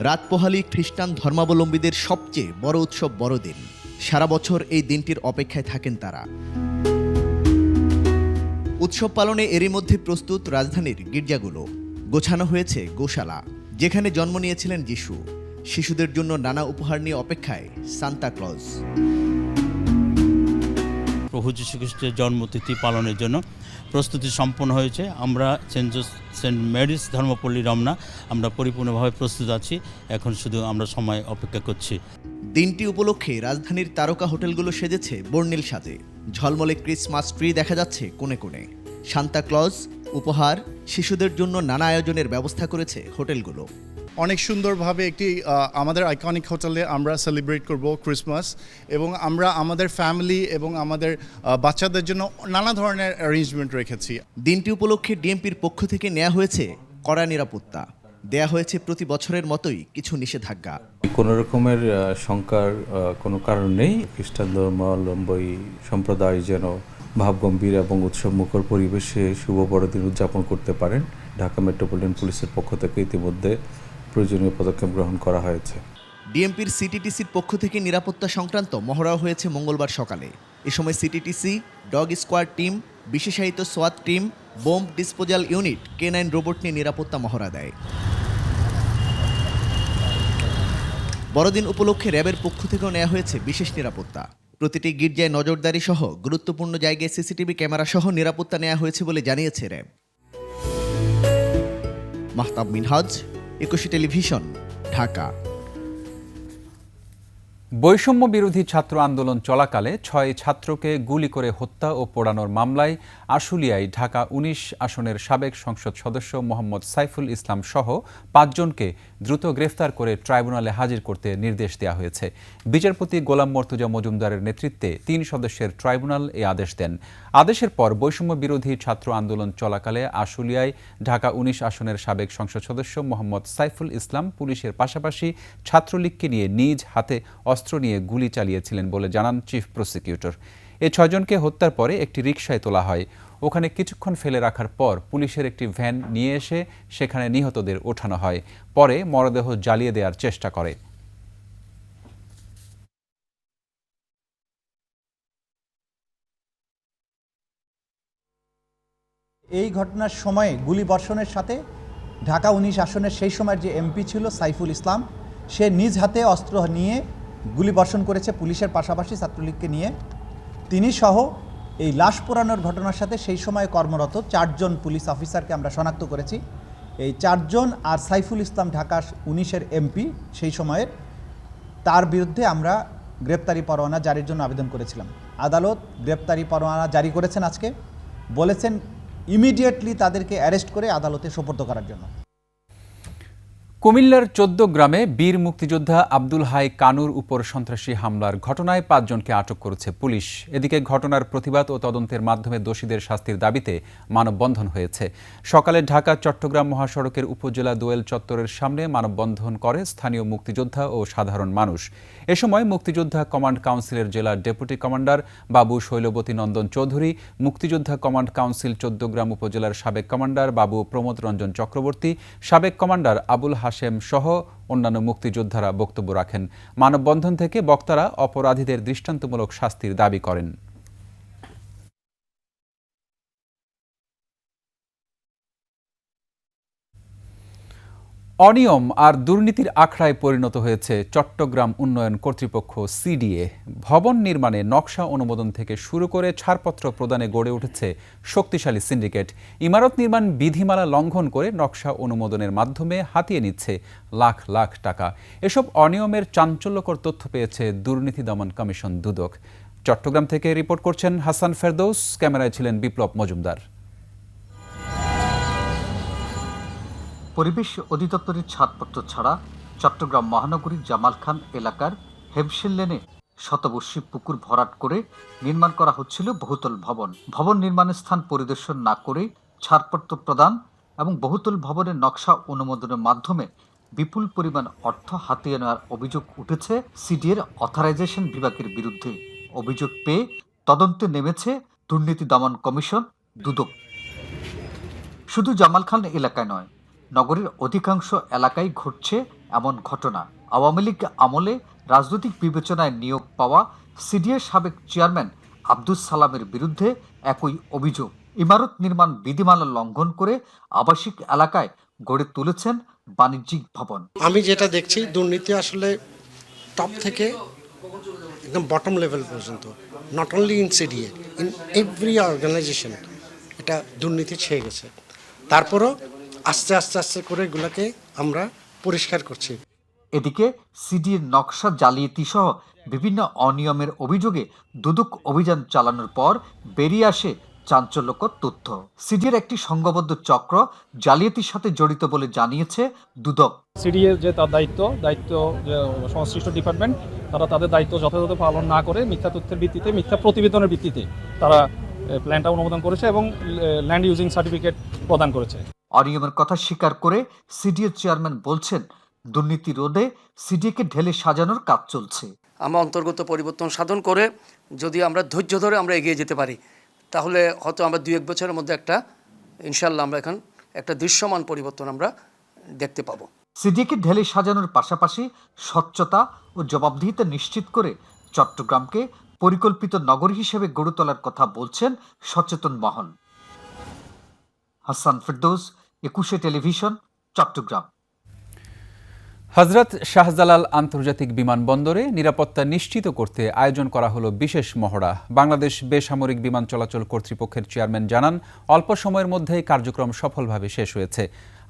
রাত পোহালি খ্রিস্টান ধর্মাবলম্বীদের সবচেয়ে বড় উৎসব বড়দিন। সারা বছর এই দিনটির অপেক্ষায় থাকেন তারা। উৎসব পালনে এরই মধ্যে প্রস্তুত রাজধানীর গির্জাগুলো। গোছানো হয়েছে গোশালা, যেখানে জন্ম নিয়েছিলেন যিশু। শিশুদের জন্য নানা উপহার নিয়ে অপেক্ষায় সান্তা ক্লজ। প্রভু যীশু খ্রিস্টের জন্মতিথি পালনের জন্য প্রস্তুতি সম্পন্ন হয়েছে। আমরা সেন্ট মেরিস ধর্মপল্লী রমনা আমরা পরিপূর্ণভাবে প্রস্তুত আছি। এখন শুধু আমরা সময় অপেক্ষা করছি। দিনটি উপলক্ষে রাজধানীর তারকা হোটেলগুলো সেজেছে বর্ণিল সাজে। ঝলমলে ক্রিসমাস ট্রি দেখা যাচ্ছে কোণে কোণে। সান্তা ক্লজ, উপহার, শিশুদের জন্য নানা আয়োজনের ব্যবস্থা করেছে হোটেলগুলো। অনেক সুন্দরভাবে একটি আমাদের আইকনিক হোটেলে আমরা সেলিব্রেট করব ক্রিসমাস, এবং আমরা আমাদের ফ্যামিলি এবং আমাদের বাচ্চাদের জন্য নানা ধরনের অ্যারেঞ্জমেন্ট রেখেছি। দিনটি উপলক্ষে ডিএমপির পক্ষ থেকে নেওয়া হয়েছে কড়া নিরাপত্তা। দেয়া হয়েছে প্রতি বছরের মতোই কিছু নিষেধাজ্ঞা। কোনো রকমের শঙ্কার কোনো কারণ নেই। খ্রিস্টান ধর্মাবলম্বী সম্প্রদায় যেন ভাবগম্ভীর এবং উৎসব মুখর পরিবেশে শুভ বড়দিন উদযাপন করতে পারেন। ঢাকা মেট্রোপলিটন পুলিশের পক্ষ থেকে ইতিমধ্যে প্রয়োজনীয় পদক্ষেপ গ্রহণ করা হয়েছে। ডিএমপির সিটিটিসির পক্ষ থেকে নিরাপত্তা সংক্রান্ত মহড়াও হয়েছে মঙ্গলবার সকালে। এ সময় সিটিটিসি, ডগ স্কোয়াড টিম, বিশেষায়িত সোয়াত team, bomb disposal unit, K9 robot নিয়ে নিরাপত্তা মহড়া দেয়। বড়দিন উপলক্ষে র্যাবের পক্ষ থেকেও নেওয়া হয়েছে বিশেষ নিরাপত্তা। প্রতিটি গির্জায় নজরদারি সহ গুরুত্বপূর্ণ জায়গায় সিসিটিভি ক্যামেরা সহ নিরাপত্তা নেওয়া হয়েছে বলে জানিয়েছে র্যাব। মাহতাব মিনহাজ, একুশে টেলিভিশন, ঢাকা। বৈষম্য বিরোধী ছাত্র আন্দোলন চলাকালে 6 ছাত্রকে গুলি করে হত্যা ও পোড়ানোর মামলায় আশুলিয়ায় ঢাকা 19 আসনের সাবেক সংসদ সদস্য মোহাম্মদ সাইফুল ইসলাম সহ 5 জনকে দ্রুত গ্রেফতার করে ট্রাইব্যুনালে হাজির করতে নির্দেশ দেওয়া হয়েছে। বিচারপতি গোলাম মর্তুজা মজুমদারের নেতৃত্বে 3 সদস্যের ট্রাইব্যুনাল এই আদেশ দেন। আদেশের পর বৈষম্য বিরোধী ছাত্র আন্দোলন চলাকালে আশুলিয়ায় ঢাকা 19 আসনের সাবেক সংসদ সদস্য মোহাম্মদ সাইফুল ইসলাম পুলিশের পাশাপাশি ছাত্রলীগকে নিয়ে নিজ হাতে অস্ত্র নিয়ে গুলি চালিয়েছিলেন বলে জানান চিফ প্রসিকিউটর। এই 6 জনকে হত্যার পরে একটি রিকশায় তোলা হয়। ওখানে কিছুক্ষণ ফেলে রাখার পর পুলিশের একটি ভ্যান নিয়ে এসে সেখানে নিহতদের ওঠানো হয়। পরে মরদেহ জ্বালিয়ে দেওয়ার চেষ্টা করে। এই ঘটনার সময়ে গুলিবর্ষণের সাথে ঢাকা 19 আসনের সেই সময়ের যে এমপি ছিল সাইফুল ইসলাম, সে নিজ হাতে অস্ত্র নিয়ে গুলিবর্ষণ করেছে পুলিশের পাশাপাশি ছাত্রলীগকে নিয়ে। তিনি সহ এই লাশ পোড়ানোর ঘটনার সাথে সেই সময় কর্মরত 4 জন পুলিশ অফিসারকে আমরা শনাক্ত করেছি। এই 4 জন আর সাইফুল ইসলাম ঢাকা 19-এর এমপি সেই সময়ের, তার বিরুদ্ধে আমরা গ্রেপ্তারি পরোয়ানা জারির জন্য আবেদন করেছিলাম। আদালত গ্রেপ্তারি পরোয়ানা জারি করেছেন আজকে, বলেছেন ইমিডিয়েটলি তাদেরকে অ্যারেস্ট করে আদালতে সোপর্দ করার জন্য। কুমিল্লার 14 গ্রামে বীর মুক্তিযোদ্ধা আব্দুল হাই কানুর উপর সন্ত্রাসী হামলার ঘটনায় 5 জনকে আটক করেছে পুলিশ। এদিকে ঘটনার প্রতিবাদ ও তদন্তের মাধ্যমে দোষীদের শাস্তির দাবিতে মানববন্ধন হয়েছে। সকালে ঢাকা চট্টগ্রাম মহাসড়কের উপজেলা দোয়েল চত্বরের সামনে মানববন্ধন করে স্থানীয় মুক্তিযোদ্ধা ও সাধারণ মানুষ। এ সময় মুক্তিযোদ্ধা কমান্ড কাউন্সিলের জেলা ডেপুটি কমান্ডার বাবু শৈলবতী নন্দন চৌধুরী, মুক্তিযোদ্ধা কমান্ড কাউন্সিল 14 গ্রাম উপজেলার সাবেক কমান্ডার বাবু প্রমোদ রঞ্জন চক্রবর্তী, সাবেক কমান্ডার আবুল হাশেম সহ অন্যান্য মুক্তিযোদ্ধারা বক্তব্য রাখেন। মানববন্ধন থেকে বক্তারা অপরাধীদের দৃষ্টান্তমূলক শাস্তির দাবি করেন। অনিয়ম আর দুর্নীতির আখড়ায় পরিণত হয়েছে চট্টগ্রাম উন্নয়ন কর্তৃপক্ষ সিডিএ। ভবন নির্মাণে নকশা অনুমোদন থেকে শুরু করে ছাড়পত্র প্রদানে গড়ে উঠেছে শক্তিশালী সিন্ডিকেট। ইমারত নির্মাণ বিধিমালা লঙ্ঘন করে নকশা অনুমোদনের মাধ্যমে হাতিয়ে নিচ্ছে লাখ লাখ টাকা। এসব অনিয়মের চাঞ্চল্যকর তথ্য পেয়েছে দুর্নীতি দমন কমিশন দুদক। চট্টগ্রাম থেকে রিপোর্ট করছেন হাসান ফেরদৌস, ক্যামেরায় ছিলেন বিপ্লব মজুমদার। পরিবেশ অধিদপ্তরের ছাড়পত্র ছাড়া চট্টগ্রাম মহানগরীর জামাল খান এলাকার হেমশিল লেনে শতবর্ষী পুকুর ভরাট করে নির্মাণ করা হচ্ছিল বহুতল ভবন। ভবন নির্মাণের স্থান পরিদর্শন না করে ছাড়পত্র প্রদান এবং বহুতল ভবনের নকশা অনুমোদনের মাধ্যমে বিপুল পরিমাণ অর্থ হাতিয়ে নেওয়ার অভিযোগ উঠেছে সিডিএর অথরাইজেশন বিভাগের বিরুদ্ধে। অভিযোগ পেয়ে তদন্তে নেমেছে দুর্নীতি দমন কমিশন দুদক। শুধু জামাল খান এলাকায় নয়, নগরীর অধিকাংশ এলাকায় ঘটছে এমন ঘটনা। আওয়ামী লীগ আমলে রাজনৈতিক বিবেচনায় নিয়োগ পাওয়া সিডিএর সাবেক চেয়ারম্যান আব্দুস সালামের বিরুদ্ধে একই অভিযোগ। ইমারত নির্মাণ বিধিমালা লঙ্ঘন করে আবাসিক এলাকায় গড়ে তুলেছেন বাণিজ্যিক ভবন। আমি যেটা দেখছি, দুর্নীতি আসলে টপ থেকে একদম বটম লেভেল পর্যন্ত, not only in CDA, in every organisation এটা দুর্নীতি ছেয়ে গেছে। তারপরও আস্তে আস্তে আস্তে করে এগুলোকে আমরা পরিষ্কার করছি। এদিকে সিডিএর নকশা জালিয়াতি সহ বিভিন্ন অনিয়মের অভিযোগে দুদক অভিযান চালানোর পর বেরিয়ে আসে চাঞ্চল্যকর তথ্য। সিডিএর একটি সংঘবদ্ধ চক্র জালিয়াতির সাথে জড়িত বলে জানিয়েছে দুদক। সিডিএর যে তার দায়িত্ব সংশ্লিষ্ট ডিপার্টমেন্ট, তারা তাদের দায়িত্ব যথাযথ পালন না করে মিথ্যা তথ্যের ভিত্তিতে, মিথ্যা প্রতিবেদনের ভিত্তিতে তারা প্ল্যানটা অনুমোদন করেছে এবং ল্যান্ড ইউজিং সার্টিফিকেট প্রদান করেছে। অনিয়মের কথা স্বীকার করে সিডিএর চেয়ারম্যান বলছেন, দুর্নীতি রোধে সিডিএকে ঢেলে সাজানোর কাজ চলছে। আমরা অন্তর্গত পরিবর্তন সাধন করে যদি আমরা ধৈর্য ধরে আমরা এগিয়ে যেতে পারি, তাহলে হয়তো আমরা 2-1 বছরের মধ্যে ইনশাল্লাহ আমরা এখন একটা দৃশ্যমান পরিবর্তন আমরা দেখতে পাবো। সিডিএকে ঢেলে সাজানোর পাশাপাশি স্বচ্ছতা ও জবাবদিহিতা নিশ্চিত করে চট্টগ্রামকে পরিকল্পিত নগরী হিসেবে গড়ে তোলার কথা বলছেন সচেতন মহল। হাসান ফেরদৌস, 21 টেলিভিশন, চট্টগ্রাম। হযরত শাহজালাল আন্তর্জাতিক বিমানবন্দরে নিরাপত্তা নিশ্চিত করতে আয়োজন করা হলো বিশেষ মহড়া। বাংলাদেশ বেসামরিক বিমান চলাচল কর্তৃপক্ষের চেয়ারম্যান জানান, অল্প সময়ের মধ্যেই কার্যক্রম সফলভাবে শেষ হয়েছে।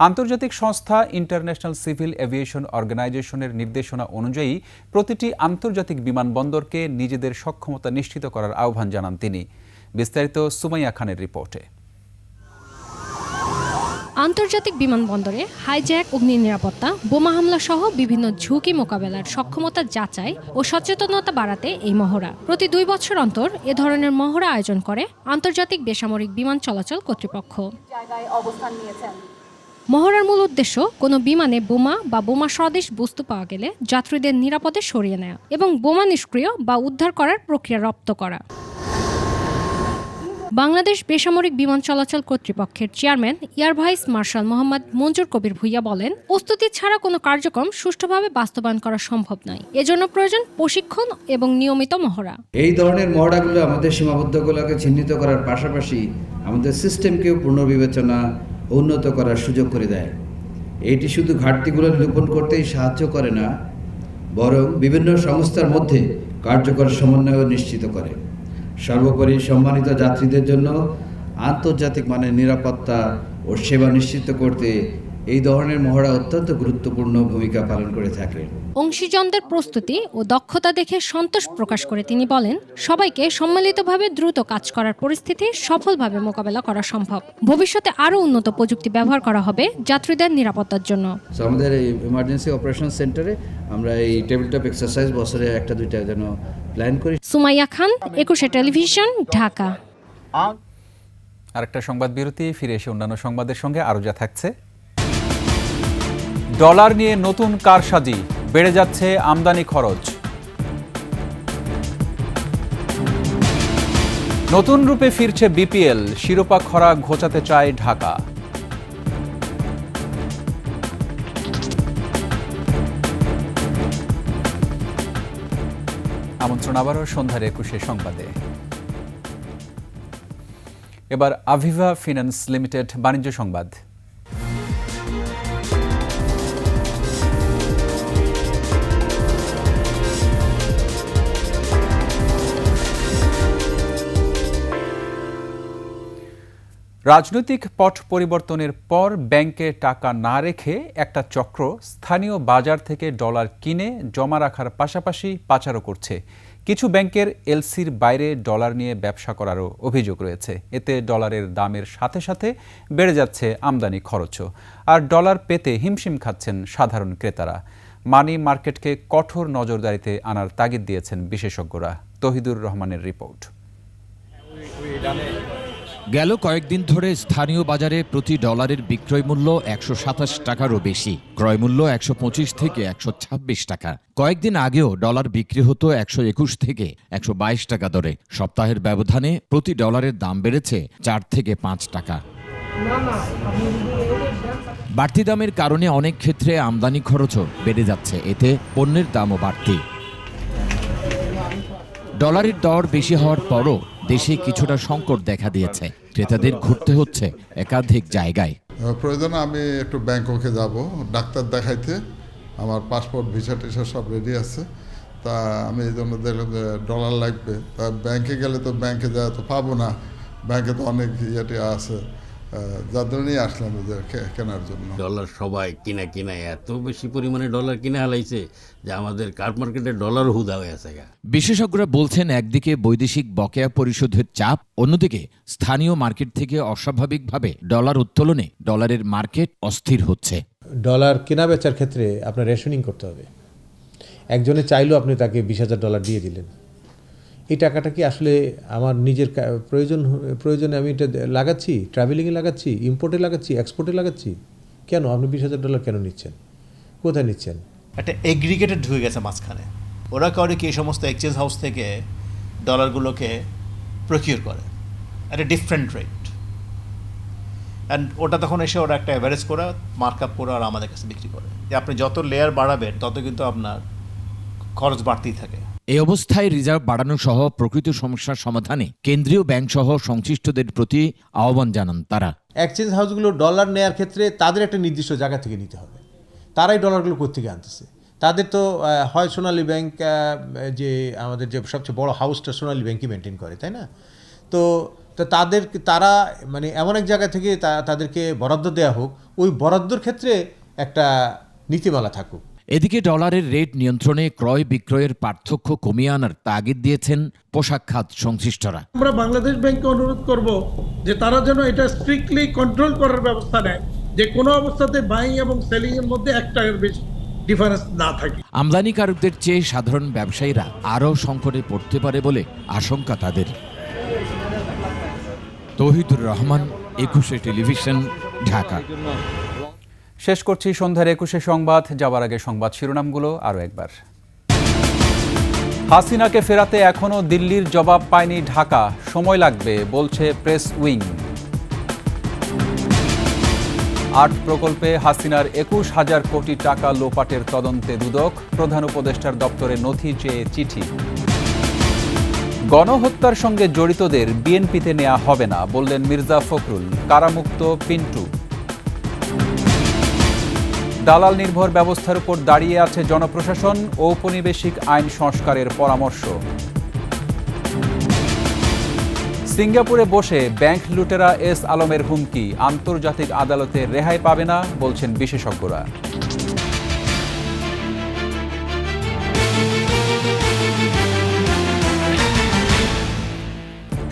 আন্তর্জাতিক সংস্থা ইন্টারন্যাশনাল সিভিল এভিয়েশন অর্গানাইজেশনের নির্দেশনা অনুযায়ী প্রতিটি আন্তর্জাতিক বিমানবন্দরকে নিজেদের সক্ষমতা নিশ্চিত করার আহ্বান জানান তিনি। বিস্তারিত সুমাইয়া খানের রিপোর্টে। আন্তর্জাতিক বিমানবন্দরে হাইজ্যাক, অগ্নি নিরাপত্তা, বোমা হামলা সহ বিভিন্ন ঝুঁকি মোকাবেলার সক্ষমতা যাচাই ও সচেতনতা বাড়াতে এই মহড়া। প্রতি 2 বছর অন্তর এ ধরনের মহড়া আয়োজন করে আন্তর্জাতিক বেসামরিক বিমান চলাচল কর্তৃপক্ষ। মহড়ার মূল উদ্দেশ্য কোনো বিমানে বোমা বা বোমা সদৃশ বস্তু পাওয়া গেলে যাত্রীদের নিরাপদে সরিয়ে নেওয়া এবং বোমা নিষ্ক্রিয় বা উদ্ধার করার প্রক্রিয়া রপ্ত করা। বাংলাদেশ বেসামরিক বিমান চলাচল কর্তৃপক্ষের chairman air vice marshal Mohammad Manzur Kabir Bhuiyan বলেন, প্রস্তুতি ছাড়া কোনো কার্যক্রম সুষ্ঠুভাবে বাস্তবায়ন করা সম্ভব নয়। এজন্য প্রয়োজন প্রশিক্ষণ এবং নিয়মিত মহড়া। এই ধরনের মহড়াগুলো আমাদের সীমাবদ্ধগুলোকে চিহ্নিত করার পাশাপাশি আমাদের সিস্টেমকেও পুনর্বিবেচনা উন্নত করার সুযোগ করে দেয়। এটি শুধু ঘাটতিগুলো নিরূপণ করতেই সাহায্য করে না, বরং বিভিন্ন সংস্থার মধ্যে কার্যকর সমন্বয় নিশ্চিত করে। সর্বোপরি সম্মানিত যাত্রীদের জন্য আন্তর্জাতিক মানের নিরাপত্তা ও সেবা নিশ্চিত করতে এই ধরনের মহড়া অত্যন্ত গুরুত্বপূর্ণ ভূমিকা পালন করে থাকে। অংশীজনদের প্রস্তুতি ও দক্ষতা দেখে সন্তোষ প্রকাশ করে তিনি বলেন, সবাইকে সম্মিলিতভাবে দ্রুত কাজ করার পরিস্থিতি সফলভাবে মোকাবেলা করা সম্ভব। ভবিষ্যতে আরও উন্নত প্রযুক্তি ব্যবহার করা হবে যাত্রীদের নিরাপত্তার জন্য। আমাদের এই ইমার্জেন্সি অপারেশন সেন্টারে আমরা এই টেবিল টপ এক্সারসাইজ বছরে 1-2টা যেন প্ল্যান করি। সুমাইয়া খান, একুশে টেলিভিশন, ঢাকা। আরেকটা সংবাদ বিরতি, ফিরে এসে অন্যান্য সংবাদের সঙ্গে আরও যা থাকছে। ডলার নিয়ে নতুন কারসাজি, বেড়ে যাচ্ছে আমদানি খরচ। নতুন রূপে ফিরছে বিপিএল, শিরোপা খরা ঘোচাতে চায় ঢাকা। আমন্ত্রণ আবারও সন্ধ্যার 21 সংবাদে। এবার আভিভা ফিন্যান্স লিমিটেড বাণিজ্য সংবাদ। রাজনৈতিক পট পরিবর্তনের পর ব্যাংকে টাকা না রেখে একটা চক্র স্থানীয় বাজার থেকে ডলার কিনে জমা রাখার পাশাপাশি পাচারও করছে। কিছু ব্যাংকের এলসির বাইরে ডলার নিয়ে ব্যবসা করারও অভিযোগ রয়েছে। এতে ডলারের দামের সাথে সাথে বেড়ে যাচ্ছে আমদানি খরচও। আর ডলার পেতে হিমশিম খাচ্ছেন সাধারণ ক্রেতারা। মানি মার্কেটকে কঠোর নজরদারিতে আনার তাগিদ দিয়েছেন বিশেষজ্ঞরা। তহিদুর রহমানের রিপোর্ট। গেল কয়েকদিন ধরে স্থানীয় বাজারে প্রতি ডলারের বিক্রয় মূল্য 127 টাকারও বেশি, ক্রয় মূল্য 125 থেকে 126 টাকা। কয়েকদিন আগেও ডলার বিক্রি হতো 121 থেকে 122 টাকা দরে। সপ্তাহের ব্যবধানে প্রতি ডলারের দাম বেড়েছে 4 থেকে 5 টাকা। বাড়তি দামের কারণে অনেক ক্ষেত্রে আমদানি খরচও বেড়ে যাচ্ছে, এতে পণ্যের দামও বাড়তি। ডলারের দর বেশি হওয়ার পরও দেশে কিছুটা সংকট দেখা দিয়েছে। ক্রেতাদের ঘুরতে হচ্ছে একাধিক জায়গায়। প্রয়োজনে আমি একটু ব্যাংককে যাব ডাক্তার দেখাইতে, আমার পাসপোর্ট ভিসা টিসা সব রেডি আছে। তা আমি এই জন্য দেখলাম যে ডলার লাগবে। তা ব্যাংকে গেলে তো ব্যাংকে যাওয়া তো পাবো না, ব্যাংকে তো অনেক ইয়েটি আছে, যার জন্যই আসলাম কেনার জন্য। ডলার সবাই কিনা এত বেশি পরিমাণে ডলার কিনে হালাইছে যে আমাদের কার্ড মার্কেটে ডলার হুদা হয়ে আছে। বিশেষজ্ঞরা বলছেন, একদিকে বৈদেশিক বকেয়া পরিশোধের চাপ, অন্যদিকে স্থানীয় মার্কেট থেকে অস্বাভাবিকভাবে ডলার উত্তোলনে ডলারের মার্কেট অস্থির হচ্ছে। ডলার কেনা বেচার ক্ষেত্রে আপনার রেশনিং করতে হবে। একজনে চাইলেও আপনি তাকে 20,000 ডলার দিয়ে দিলেন, এই টাকাটা কি আসলে আমার নিজের প্রয়োজনে আমি এটা লাগাচ্ছি, ট্রাভেলিংয়ে লাগাচ্ছি, ইম্পোর্টে লাগাচ্ছি, এক্সপোর্টে লাগাচ্ছি? কেন আপনি 20,000 ডলার কেন নিচ্ছেন? কোথায় নিচ্ছেন? একটা এগ্রিগেটেড ঢুকে গেছে মাঝখানে। ওরা করে কি, এই সমস্ত এক্সচেঞ্জ হাউস থেকে ডলারগুলোকে প্রকিউর করে at a different rate, and ওটা তখন এসে ওরা একটা অ্যাভারেজ করে মার্ক আপ করে আর আমাদের কাছে বিক্রি করে। যে আপনি যত লেয়ার বাড়াবেন তত কিন্তু আপনার খরচ বাড়তেই থাকে। এই অবস্থায় রিজার্ভ বাড়ানো সহ প্রকৃত সমস্যার সমাধানে কেন্দ্রীয় ব্যাংক সহ সংশ্লিষ্টদের প্রতি আহ্বান জানান তারা। এক্সচেঞ্জ হাউসগুলো ডলার নেয়ার ক্ষেত্রে তাদের একটা নির্দিষ্ট জায়গা থেকে নিতে হবে। তারাই ডলারগুলো কোত্থেকে আনতেছে? তাদের তো হয় সোনালী ব্যাংক, যে আমাদের যে সবচেয়ে বড় হাউসটা সোনালী ব্যাংকই মেনটেন করে, তাই না? তো তারা মানে এমন এক জায়গা থেকে তাদেরকে বরাদ্দ দেওয়া হোক, ওই বরাদ্দর ক্ষেত্রে একটা নীতিমালা থাকুক। এদিকে ডলারের রেট নিয়ন্ত্রণে ক্রয় বিক্রয়ের পার্থক্য কমিয়ে আনার তাগিদ দিয়েছেন পোশাক খাত সংশ্লিষ্টরা। আমরা বাংলাদেশ ব্যাংককে অনুরোধ করব যে তারা যেন এটা স্ট্রিক্টলি কন্ট্রোল করার ব্যবস্থা নেয়, যে কোনো অবস্থাতে বাইং এবং সেলিং এর মধ্যে 1 টাকার বেশি ডিফারেন্স না থাকে। আমদানিকারকদের চেয়ে সাধারণ ব্যবসায়ীরা আরও সংকটে পড়তে পারে বলে আশঙ্কা তাদের। তৌহিদুর রহমান, 21 টেলিভিশন, ঢাকা। শেষ করছি সন্ধ্যার 21 সংবাদ। যাবার আগে সংবাদ শিরোনামগুলো আরও একবার। হাসিনাকে ফেরাতে এখনও দিল্লির জবাব পায়নি ঢাকা, সময় লাগবে বলছে প্রেস উইং। 8 প্রকল্পে হাসিনার 21,000 কোটি টাকা লোপাটের তদন্তে দুদক, প্রধান উপদেষ্টার দপ্তরে নথি চেয়ে চিঠি। গণহত্যার সঙ্গে জড়িতদের বিএনপিতে নেওয়া হবে না বললেন মির্জা ফখরুল, কারামুক্ত পিন্টু। দালাল নির্ভর ব্যবস্থার উপর দাঁড়িয়ে আছে জনপ্রশাসন, ঔপনিবেশিক আইন সংস্কারের পরামর্শ। সিঙ্গাপুরে বসে ব্যাংক লুটেরা এস আলমের হুমকি, আন্তর্জাতিক আদালতে রেহাই পাবে না বলছেন বিশেষজ্ঞরা।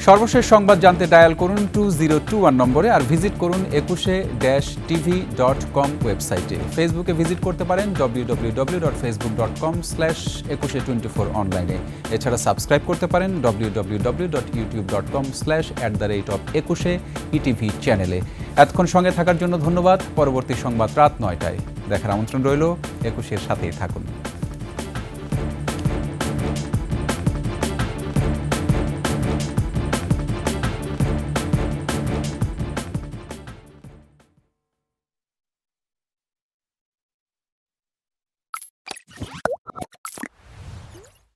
সর্বশেষ সংবাদ জানতে ডায়াল করুন 2021 নম্বরে আর ভিজিট করুন ekushe-tv.com ওয়েবসাইটে। ফেসবুকে ভিজিট করতে পারেন www.facebook.com/ekushe24 অনলাইনে। এছাড়া সাবস্ক্রাইব করতে পারেন www.youtube.com/@ekushe ETV চ্যানেলে। এতক্ষণ সঙ্গে থাকার জন্য ধন্যবাদ। পরবর্তী সংবাদ রাত 9টায় দেখার আমন্ত্রণ রইল। একুশের সাথেই থাকুন।